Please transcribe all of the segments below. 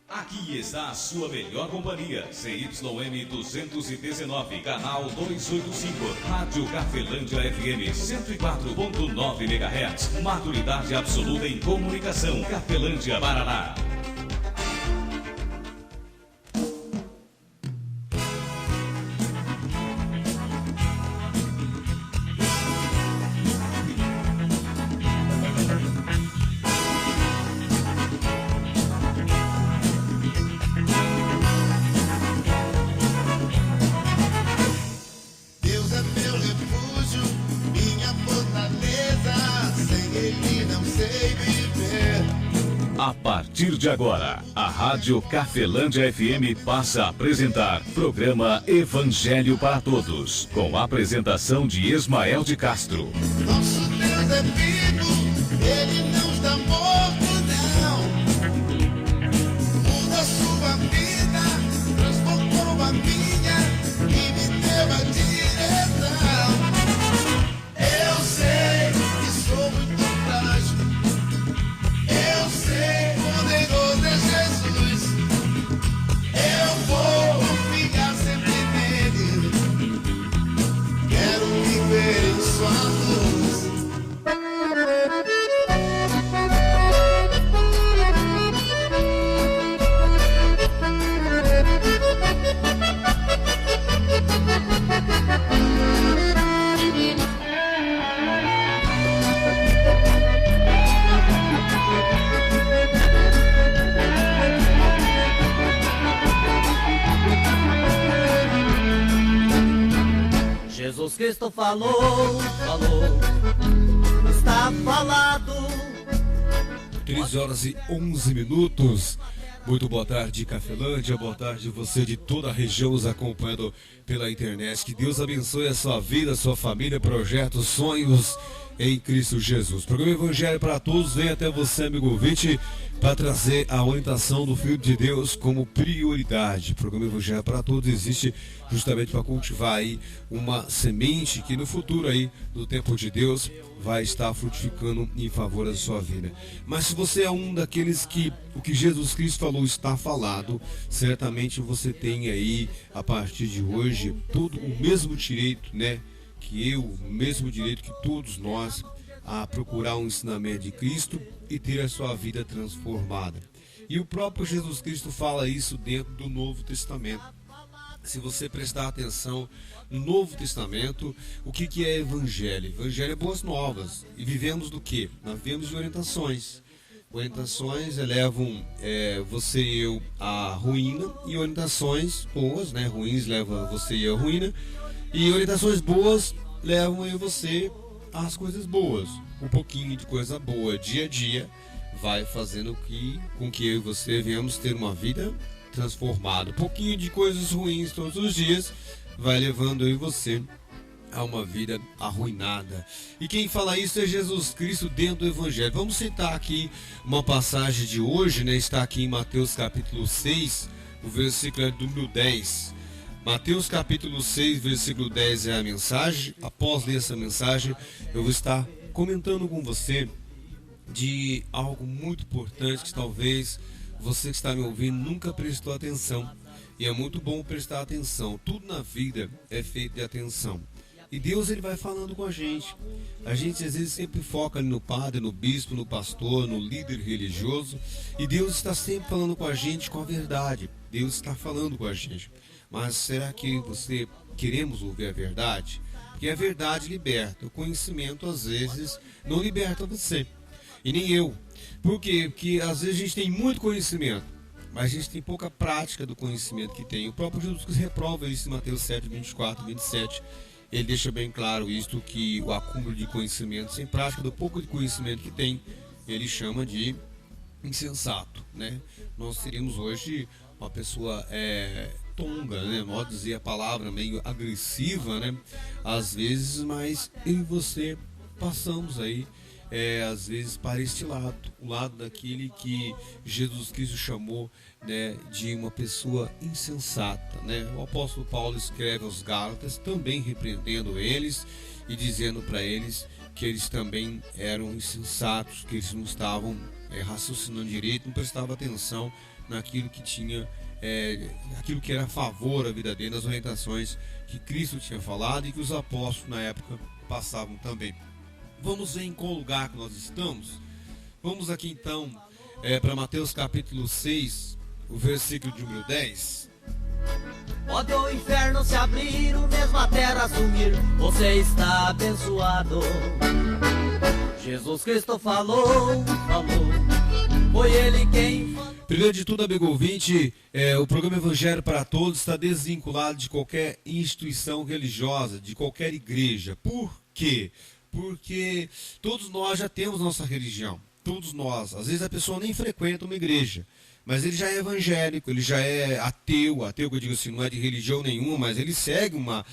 Aqui está a sua melhor companhia, CYM 219, canal 285, Rádio Cafelândia FM 104.9 MHz, maturidade absoluta em comunicação, Cafelândia, Paraná. A partir de agora, a Rádio Cafelândia FM passa a apresentar programa Evangelho para Todos, com a apresentação de Ismael de Castro. Nosso Deus é vivo, Ele não está morto, não. Muda sua vida, transformou a minha e me deu a direção. Eu sei que sou muito frágil, eu sei, poderoso é Jesus. Eu vou confiar sempre nele. Quero viver em sua luz. Jesus Cristo falou, está falado. 13 horas e 11 minutos. Muito boa tarde, Cafelândia. Boa tarde você de toda a região nos acompanhando pela internet. Que Deus abençoe a sua vida, a sua família, projetos, sonhos em Cristo Jesus. O programa Evangelho para Todos vem até você, amigo ouvinte, para trazer a orientação do Filho de Deus como prioridade. O programa Evangelho para Todos existe justamente para cultivar aí uma semente que no futuro aí, no tempo de Deus, vai estar frutificando em favor da sua vida. Mas se você é um daqueles que o que Jesus Cristo falou está falado, certamente você tem aí, a partir de hoje, todo o mesmo direito, né? Que eu, o mesmo direito que todos nós, a procurar um ensinamento de Cristo e ter a sua vida transformada. E o próprio Jesus Cristo fala isso dentro do Novo Testamento. Se você prestar atenção no Novo Testamento, o que é Evangelho? Evangelho é boas novas. E vivemos do quê? Nós vivemos de orientações. Orientações elevam você e eu à ruína, e orientações boas, né? Ruins levam você e eu à ruína. E orientações boas levam eu e você às coisas boas. Um pouquinho de coisa boa dia a dia vai fazendo com que eu e você venhamos ter uma vida transformada. Um pouquinho de coisas ruins todos os dias vai levando eu e você a uma vida arruinada. E quem fala isso é Jesus Cristo dentro do Evangelho. Vamos citar aqui uma passagem de hoje, né? Está aqui em Mateus capítulo 6, o versículo número 10. Mateus capítulo 6, versículo 10 é a mensagem. Após ler essa mensagem, eu vou estar comentando com você de algo muito importante que talvez você que está me ouvindo nunca prestou atenção. E é muito bom prestar atenção. Tudo na vida é feito de atenção. E Deus, ele vai falando com a gente. A gente às vezes sempre foca no padre, no bispo, no pastor, no líder religioso. E Deus está sempre falando com a gente com a verdade. Deus está falando com a gente. Mas será que você queremos ouvir a verdade? Porque a verdade liberta. O conhecimento às vezes não liberta você. E nem eu. Por quê? Porque às vezes a gente tem muito conhecimento, mas a gente tem pouca prática do conhecimento que tem. O próprio Jesus Cristo reprova isso em Mateus 7, 24, 27. Ele deixa bem claro isto, que o acúmulo de conhecimento sem prática, do pouco de conhecimento que tem, ele chama de insensato, né? Nós seríamos hoje uma pessoa tonga, né? Modo de dizer a palavra, meio agressiva, né? Às vezes, mas eu e você passamos aí, às vezes, para este lado, o lado daquele que Jesus Cristo chamou, né, de uma pessoa insensata, né? O apóstolo Paulo escreve aos Gálatas, também repreendendo eles e dizendo para eles que eles também eram insensatos, que eles não estavam raciocinando direito, não prestava atenção naquilo que tinha, aquilo que era a favor da vida dele, das orientações que Cristo tinha falado e que os apóstolos na época passavam também. Vamos ver em qual lugar que nós estamos. Vamos aqui então para Mateus capítulo 6, o versículo de número 10. Pode o inferno se abrir, o mesmo a terra sumir, você está abençoado. Jesus Cristo falou, foi Ele quem falou. Primeiro de tudo, amigo ouvinte, o programa Evangelho para Todos está desvinculado de qualquer instituição religiosa, de qualquer igreja. Por quê? Porque todos nós já temos nossa religião. Todos nós. Às vezes a pessoa nem frequenta uma igreja, mas ele já é evangélico, ele já é ateu que eu digo assim, não é de religião nenhuma, mas ele segue uma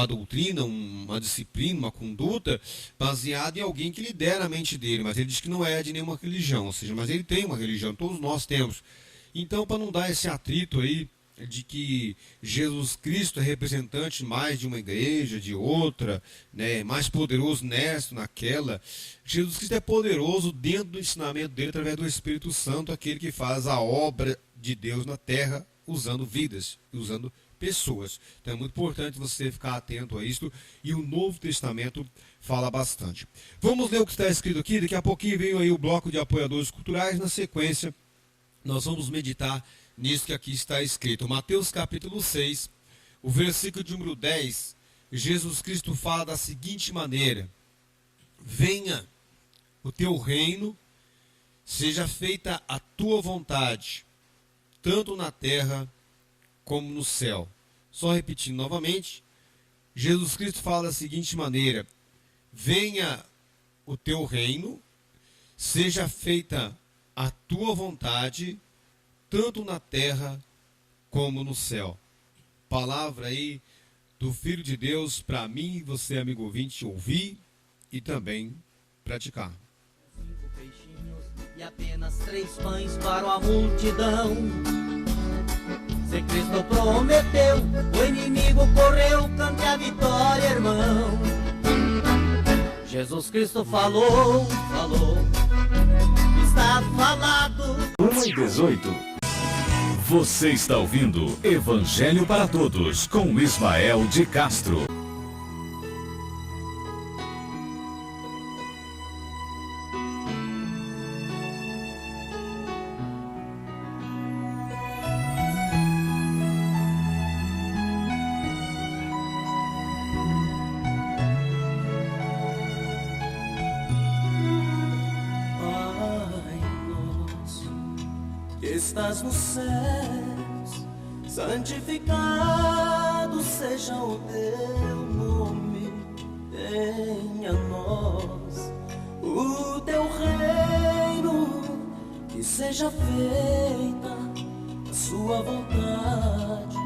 doutrina, uma disciplina, uma conduta baseada em alguém que lidera a mente dele, mas ele diz que não é de nenhuma religião, ou seja, mas ele tem uma religião, todos nós temos. Então, para não dar esse atrito aí de que Jesus Cristo é representante mais de uma igreja, de outra, né, mais poderoso nessa, naquela, Jesus Cristo é poderoso dentro do ensinamento dele através do Espírito Santo, aquele que faz a obra de Deus na terra, usando vidas, usando pessoas. Então é muito importante você ficar atento a isso, e o Novo Testamento fala bastante. Vamos ler o que está escrito aqui, daqui a pouquinho vem aí o bloco de apoiadores culturais, na sequência nós vamos meditar nisso que aqui está escrito. Mateus capítulo 6, o versículo de número 10, Jesus Cristo fala da seguinte maneira: venha o teu reino, seja feita a tua vontade, tanto na terra como no céu. Só repetindo novamente, Jesus Cristo fala da seguinte maneira: venha o teu reino, seja feita a tua vontade, tanto na terra como no céu. Palavra aí do Filho de Deus para mim e você, amigo ouvinte, ouvir e também praticar. 5 peixinhos e apenas 3 pães para a multidão. Se Cristo prometeu, o inimigo correu, cante a vitória, irmão. Jesus Cristo falou, está falado. 1:18. Você está ouvindo Evangelho para Todos com Ismael de Castro. Estás nos céus, santificado seja o teu nome, venha a nós o teu reino, que seja feita a sua vontade,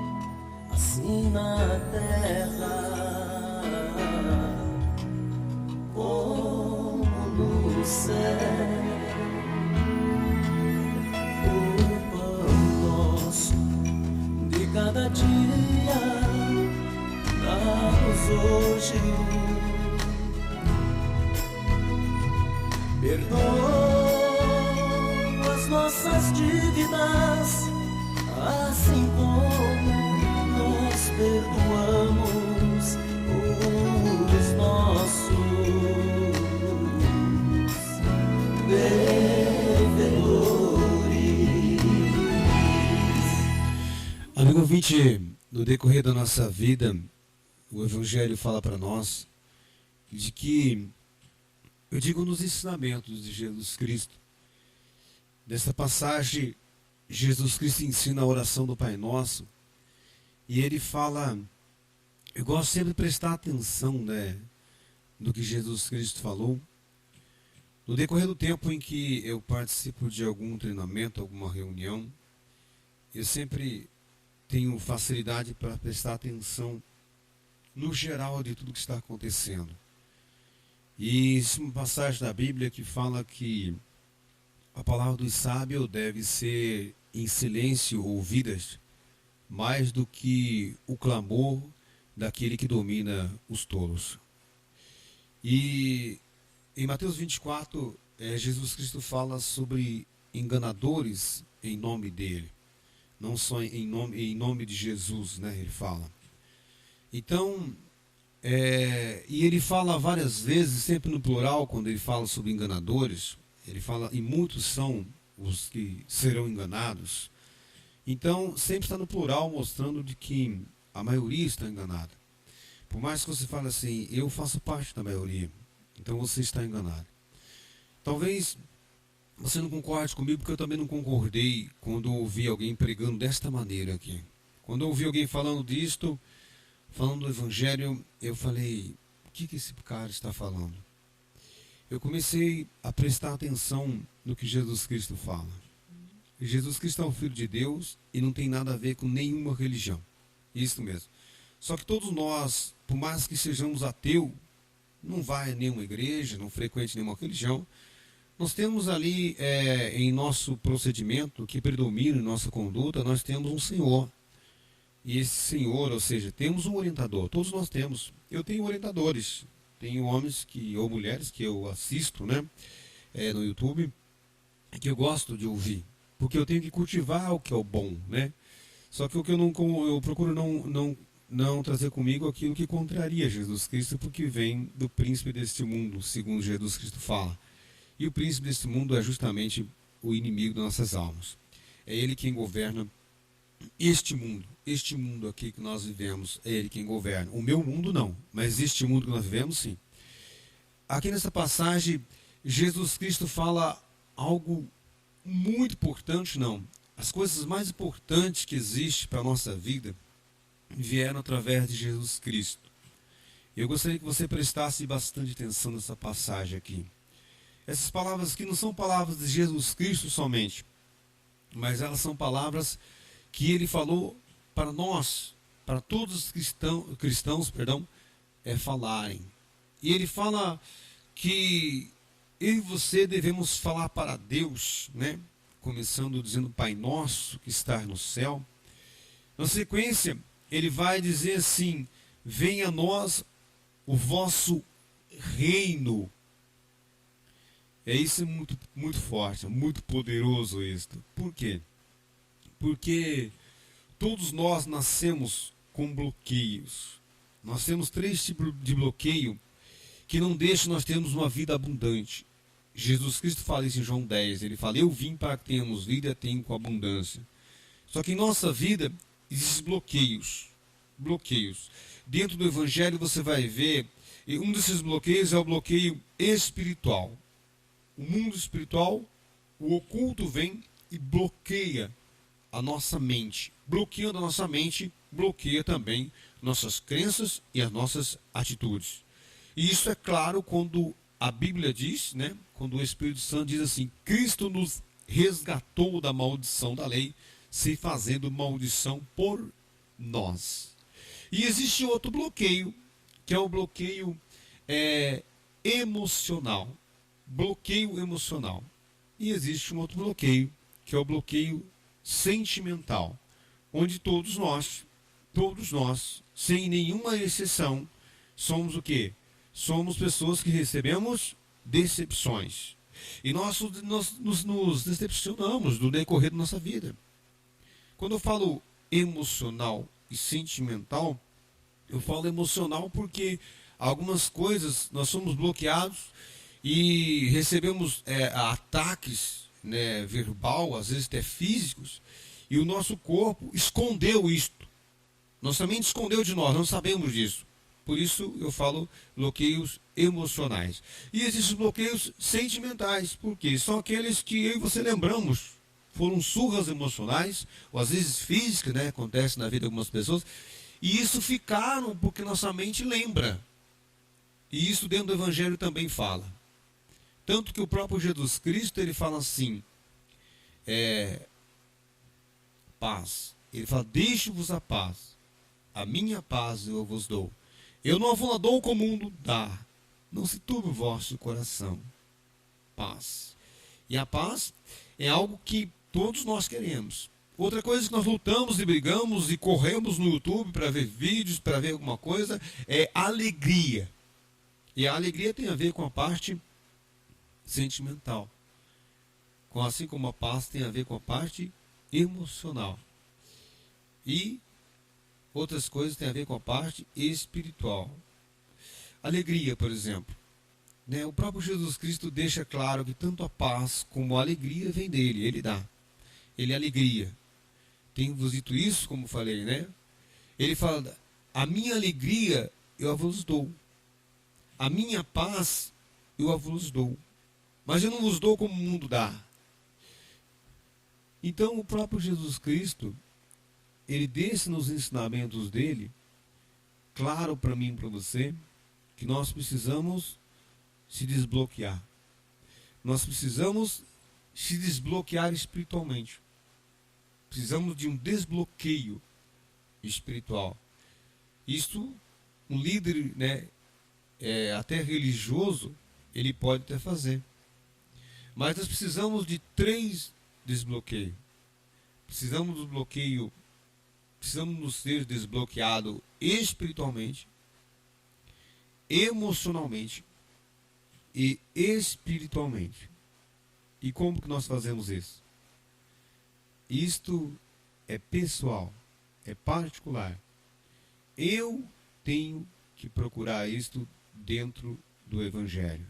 assim na terra como no céu. Cada dia dá-nos hoje, perdoa as nossas dívidas, assim como nós perdoamos os nossos devedores. Amigo ouvinte, no decorrer da nossa vida, o Evangelho fala para nós de que, eu digo nos ensinamentos de Jesus Cristo, nessa passagem, Jesus Cristo ensina a oração do Pai Nosso, e ele fala, eu gosto sempre de prestar atenção, né, no que Jesus Cristo falou. No decorrer do tempo em que eu participo de algum treinamento, alguma reunião, eu sempre tenho facilidade para prestar atenção no geral de tudo que está acontecendo. E isso é uma passagem da Bíblia que fala que a palavra do sábio deve ser em silêncio ouvidas, mais do que o clamor daquele que domina os tolos. E em Mateus 24, Jesus Cristo fala sobre enganadores em nome dele. Não só em nome de Jesus, né? Ele fala. Então, e ele fala várias vezes, sempre no plural, quando ele fala sobre enganadores. Ele fala, e muitos são os que serão enganados. Então, sempre está no plural, mostrando de que a maioria está enganada. Por mais que você fale assim, eu faço parte da maioria, então você está enganado. Talvez você não concorde comigo, porque eu também não concordei quando ouvi alguém pregando desta maneira aqui. Quando eu ouvi alguém falando disto, falando do Evangelho, eu falei, o que esse cara está falando? Eu comecei a prestar atenção no que Jesus Cristo fala. Jesus Cristo é o Filho de Deus e não tem nada a ver com nenhuma religião. Isso mesmo. Só que todos nós, por mais que sejamos ateus, não vai a nenhuma igreja, não frequente nenhuma religião, nós temos ali em nosso procedimento, que predomina em nossa conduta, nós temos um Senhor. E esse Senhor, ou seja, temos um orientador, todos nós temos. Eu tenho orientadores, tenho homens ou mulheres que eu assisto, né, no YouTube, que eu gosto de ouvir, porque eu tenho que cultivar o que é o bom, né? Só que o que eu procuro não trazer comigo aquilo que contraria Jesus Cristo, porque vem do príncipe deste mundo, segundo Jesus Cristo fala. E o príncipe deste mundo é justamente o inimigo das nossas almas. É ele quem governa este mundo aqui que nós vivemos, é ele quem governa. O meu mundo não, mas este mundo que nós vivemos, sim. Aqui nessa passagem, Jesus Cristo fala algo muito importante, não. As coisas mais importantes que existem para a nossa vida vieram através de Jesus Cristo. Eu gostaria que você prestasse bastante atenção nessa passagem aqui. Essas palavras aqui não são palavras de Jesus Cristo somente, mas elas são palavras que ele falou para nós, para todos os cristãos, falarem. E ele fala que eu e você devemos falar para Deus, né? Começando dizendo Pai Nosso que está no céu. Na sequência, ele vai dizer assim, venha a nós o vosso reino. Isso é muito, muito forte, muito poderoso isto. Por quê? Porque todos nós nascemos com bloqueios. Nós temos 3 tipos de bloqueio que não deixam nós termos uma vida abundante. Jesus Cristo fala isso em João 10. Ele fala, eu vim para que tenhamos vida e tenham com abundância. Só que em nossa vida existem bloqueios. Bloqueios. Dentro do Evangelho você vai ver, e um desses bloqueios é o bloqueio espiritual. O mundo espiritual, o oculto vem e bloqueia a nossa mente. Bloqueando a nossa mente, bloqueia também nossas crenças e as nossas atitudes. E isso é claro quando a Bíblia diz, né, quando o Espírito Santo diz assim, Cristo nos resgatou da maldição da lei, se fazendo maldição por nós. E existe outro bloqueio, que é o bloqueio emocional. Bloqueio emocional. E existe um outro bloqueio, que é o bloqueio sentimental, onde todos nós, sem nenhuma exceção, somos o quê? Somos pessoas que recebemos decepções. E nós nos decepcionamos no decorrer da nossa vida. Quando eu falo emocional e sentimental, eu falo emocional porque algumas coisas nós somos bloqueados e recebemos ataques, né, verbal, às vezes até físicos, e o nosso corpo escondeu isto. Nossa mente escondeu de nós, não sabemos disso. Por isso eu falo bloqueios emocionais. E existem bloqueios sentimentais, porque são aqueles que eu e você lembramos. Foram surras emocionais, ou às vezes físicas, né, acontece na vida de algumas pessoas, e isso ficaram porque nossa mente lembra. E isso dentro do Evangelho também fala. Tanto que o próprio Jesus Cristo, ele fala assim, paz. Ele fala, deixe-vos a paz. A minha paz eu vos dou. Eu não vos dou como o mundo dá. Não se turbe o vosso coração. Paz. E a paz é algo que todos nós queremos. Outra coisa que nós lutamos e brigamos e corremos no YouTube para ver vídeos, para ver alguma coisa, é alegria. E a alegria tem a ver com a parte sentimental. assim como a paz tem a ver com a parte emocional. E outras coisas têm a ver com a parte espiritual. Alegria, por exemplo. Né? O próprio Jesus Cristo deixa claro que tanto a paz como a alegria vem dele, ele dá. Ele é alegria. Tenho-vos dito isso, como falei, né? Ele fala, a minha alegria eu a vos dou. A minha paz eu a vos dou. Mas eu não vos dou como o mundo dá. Então o próprio Jesus Cristo, ele deixa nos ensinamentos dele, claro para mim e para você, que nós precisamos se desbloquear. Nós precisamos se desbloquear espiritualmente. Precisamos de um desbloqueio espiritual. Isto, um líder, né, até religioso, ele pode até fazer. Mas nós precisamos de 3 desbloqueios. Precisamos do bloqueio, precisamos nos ser desbloqueado espiritualmente, emocionalmente e espiritualmente. E como que nós fazemos isso? Isto é pessoal, é particular. Eu tenho que procurar isto dentro do Evangelho.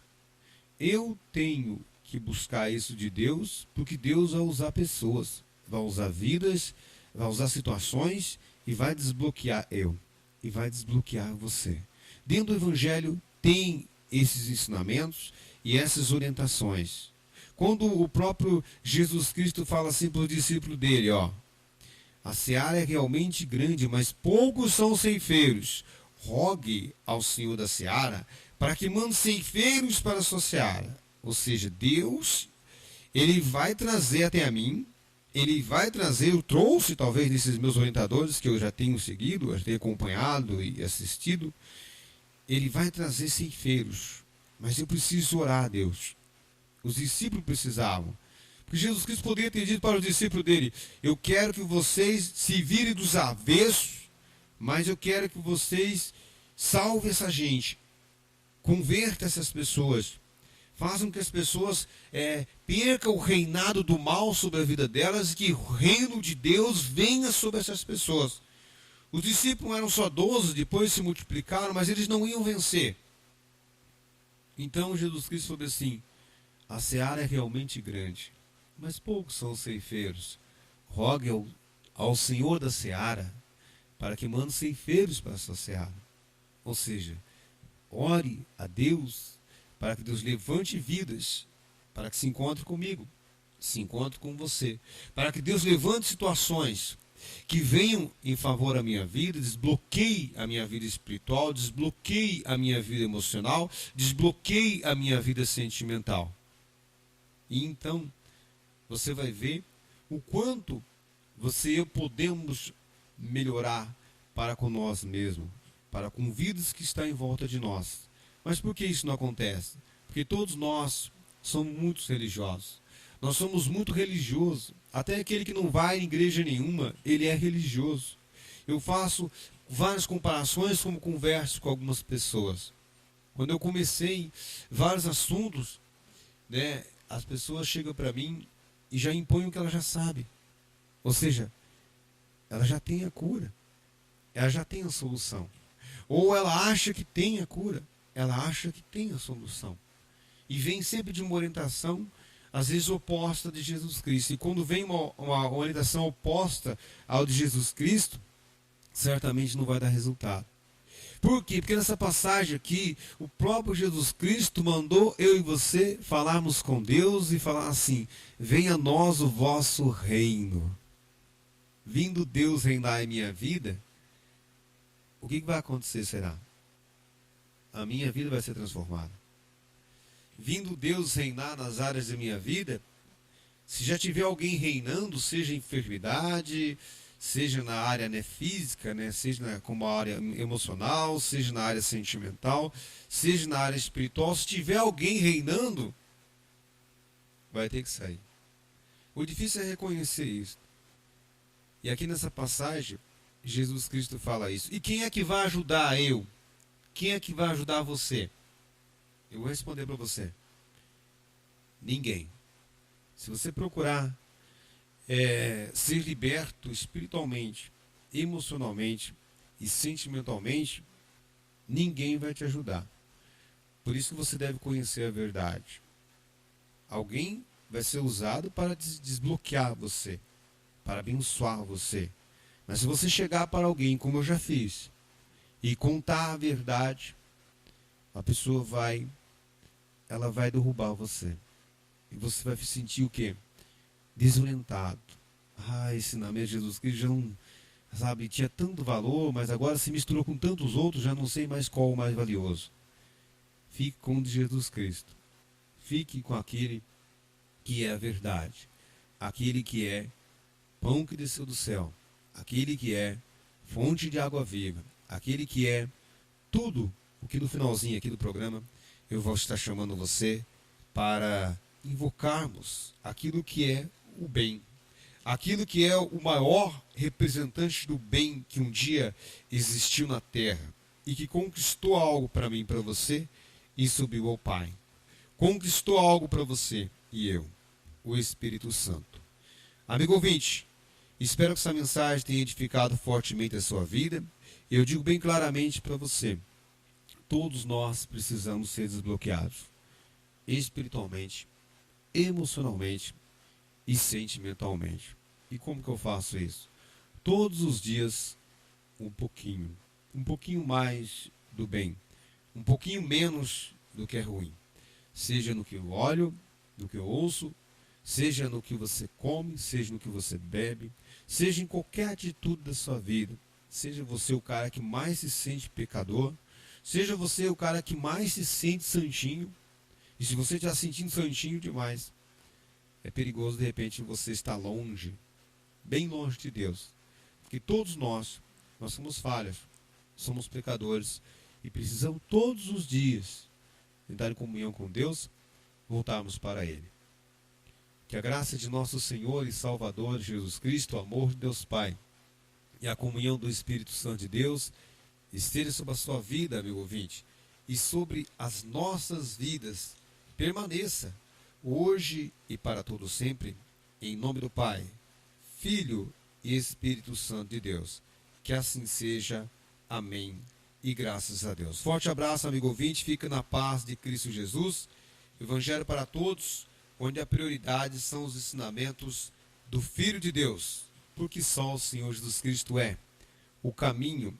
Eu tenho que buscar isso de Deus, porque Deus vai usar pessoas, vai usar vidas, vai usar situações e vai desbloquear eu e vai desbloquear você. Dentro do Evangelho tem esses ensinamentos e essas orientações. Quando o próprio Jesus Cristo fala assim para os discípulos dele, ó, a seara é realmente grande, mas poucos são os ceifeiros. Rogue ao Senhor da seara para que mande ceifeiros para a sua seara. Ou seja, Deus, ele vai trazer até a mim, ele vai trazer, eu trouxe talvez desses meus orientadores que eu já tenho seguido, já tenho acompanhado e assistido, ele vai trazer ceifeiros. Mas eu preciso orar a Deus. Os discípulos precisavam. Porque Jesus Cristo poderia ter dito para os discípulos dele, eu quero que vocês se virem dos avessos, mas eu quero que vocês salvem essa gente. Converta essas pessoas. Façam que as pessoas percam o reinado do mal sobre a vida delas e que o reino de Deus venha sobre essas pessoas. Os discípulos eram só 12, depois se multiplicaram, mas eles não iam vencer. Então Jesus Cristo falou assim, a seara é realmente grande, mas poucos são os ceifeiros. Rogue ao Senhor da seara para que mande ceifeiros para a sua seara. Ou seja, ore a Deus para que Deus levante vidas, para que se encontre comigo, se encontre com você, para que Deus levante situações que venham em favor da minha vida, desbloqueie a minha vida espiritual, desbloqueie a minha vida emocional, desbloqueie a minha vida sentimental. E então, você vai ver o quanto você e eu podemos melhorar para com nós mesmos, para com vidas que estão em volta de nós. Mas por que isso não acontece? Porque todos nós somos muito religiosos. Nós somos muito religiosos. Até aquele que não vai em igreja nenhuma, ele é religioso. Eu faço várias comparações como converso com algumas pessoas. Quando eu comecei vários assuntos, né, as pessoas chegam para mim e já impõem o que ela já sabe. Ou seja, ela já tem a cura. Ela já tem a solução. Ou ela acha que tem a cura. Ela acha que tem a solução. E vem sempre de uma orientação, às vezes oposta de Jesus Cristo. E quando vem uma orientação oposta ao de Jesus Cristo, certamente não vai dar resultado. Por quê? Porque nessa passagem aqui, o próprio Jesus Cristo mandou eu e você falarmos com Deus e falar assim, venha a nós o vosso reino. Vindo Deus reinar em minha vida, o que vai acontecer será? A minha vida vai ser transformada. Vindo Deus reinar nas áreas da minha vida, se já tiver alguém reinando, seja enfermidade, seja na área, né, física, né, seja como a área emocional, seja na área sentimental, seja na área espiritual, se tiver alguém reinando, vai ter que sair. O difícil é reconhecer isso. E aqui nessa passagem, Jesus Cristo fala isso. E quem é que vai ajudar eu? Quem é que vai ajudar você? Eu vou responder para você. Ninguém. Se você procurar ser liberto espiritualmente, emocionalmente e sentimentalmente, ninguém vai te ajudar. Por isso que você deve conhecer a verdade. Alguém vai ser usado para desbloquear você, para abençoar você. Mas se você chegar para alguém, como eu já fiz, e contar a verdade, a pessoa vai derrubar você. E você vai se sentir o quê? Desorientado. Esse ensinamento de Jesus Cristo já não, sabe, tinha tanto valor, mas agora se misturou com tantos outros, já não sei mais qual o mais valioso. Fique com o de Jesus Cristo. Fique com aquele que é a verdade. Aquele que é pão que desceu do céu. Aquele que é fonte de água viva. Aquele que é tudo o que no finalzinho aqui do programa eu vou estar chamando você para invocarmos aquilo que é o bem. Aquilo que é o maior representante do bem que um dia existiu na terra e que conquistou algo para mim e para você e subiu ao Pai. Conquistou algo para você e eu, o Espírito Santo. Amigo ouvinte, espero que essa mensagem tenha edificado fortemente a sua vida. Eu digo bem claramente para você, todos nós precisamos ser desbloqueados, espiritualmente, emocionalmente e sentimentalmente. E como que eu faço isso? Todos os dias, um pouquinho mais do bem, um pouquinho menos do que é ruim. Seja no que eu olho, no que eu ouço, seja no que você come, seja no que você bebe, seja em qualquer atitude da sua vida. Seja você o cara que mais se sente pecador, seja você o cara que mais se sente santinho. E se você está sentindo santinho demais, é perigoso de repente você estar longe, bem longe de Deus. Porque todos nós somos falhas, somos pecadores e precisamos todos os dias entrar em comunhão com Deus, voltarmos para Ele. Que a graça de nosso Senhor e Salvador Jesus Cristo, o amor de Deus Pai e a comunhão do Espírito Santo de Deus esteja sobre a sua vida, amigo ouvinte, e sobre as nossas vidas. Permaneça hoje e para todo sempre, em nome do Pai, Filho e Espírito Santo de Deus. Que assim seja. Amém. E graças a Deus. Forte abraço, amigo ouvinte. Fica na paz de Cristo Jesus. Evangelho para todos, onde a prioridade são os ensinamentos do Filho de Deus. Porque só o Senhor Jesus Cristo é o caminho,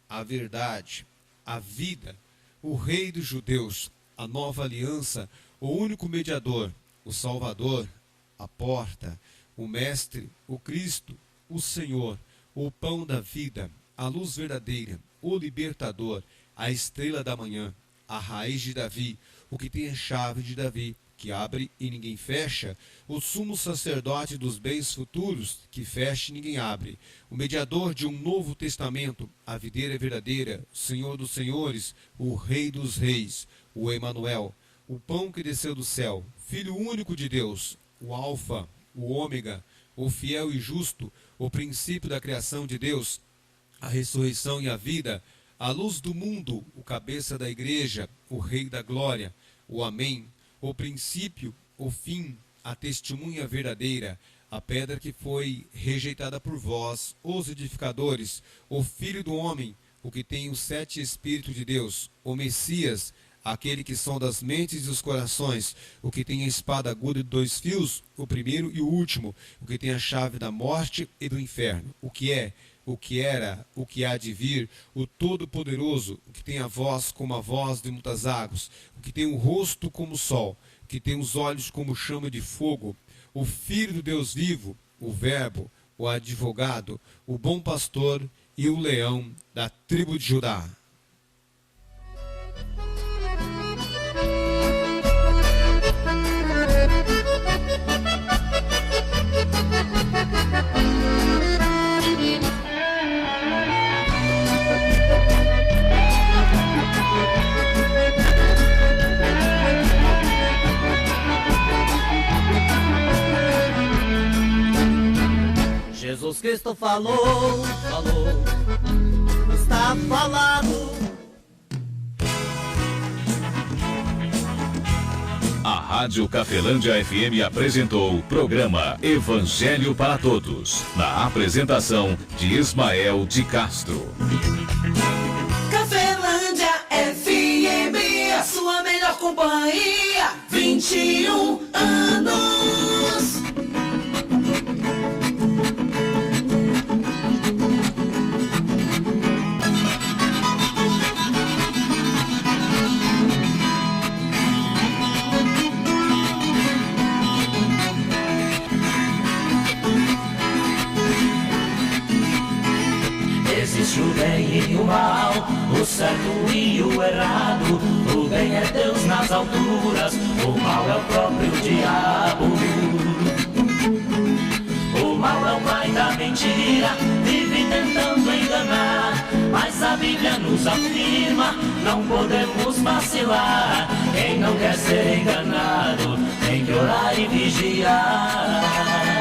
a verdade, a vida, o Rei dos judeus, a nova aliança, o único mediador, o Salvador, a porta, o Mestre, o Cristo, o Senhor, o pão da vida, a luz verdadeira, o libertador, a estrela da manhã, a raiz de Davi, o que tem a chave de Davi, que abre e ninguém fecha, o sumo sacerdote dos bens futuros, que fecha e ninguém abre, o mediador de um novo testamento, a videira verdadeira, o Senhor dos senhores, o Rei dos reis, o Emanuel, o pão que desceu do céu, Filho único de Deus, o Alfa, o Ômega, o fiel e justo, o princípio da criação de Deus, a ressurreição e a vida, a luz do mundo, o cabeça da igreja, o Rei da glória, o Amém, o princípio, o fim, a testemunha verdadeira, a pedra que foi rejeitada por vós, os edificadores, o Filho do homem, o que tem os 7 Espíritos de Deus, o Messias, aquele que sonda as mentes e os corações, o que tem a espada aguda de 2 fios, o primeiro e o último, o que tem a chave da morte e do inferno, o que é, o que era, o que há de vir, o Todo-Poderoso, o que tem a voz como a voz de muitas águas, o que tem o rosto como o sol, o que tem os olhos como chama de fogo, o Filho do Deus vivo, o Verbo, o advogado, o bom pastor e o leão da tribo de Judá. Jesus Cristo falou, está falado. A Rádio Cafelândia FM apresentou o programa Evangelho para Todos, na apresentação de Ismael de Castro. Cafelândia FM, a sua melhor companhia, 21 anos. Existe o bem e o mal, o certo e o errado. O bem é Deus nas alturas, o mal é o próprio diabo. O mal é o pai da mentira, vive tentando enganar. Mas a Bíblia nos afirma, não podemos vacilar. Quem não quer ser enganado, tem que orar e vigiar.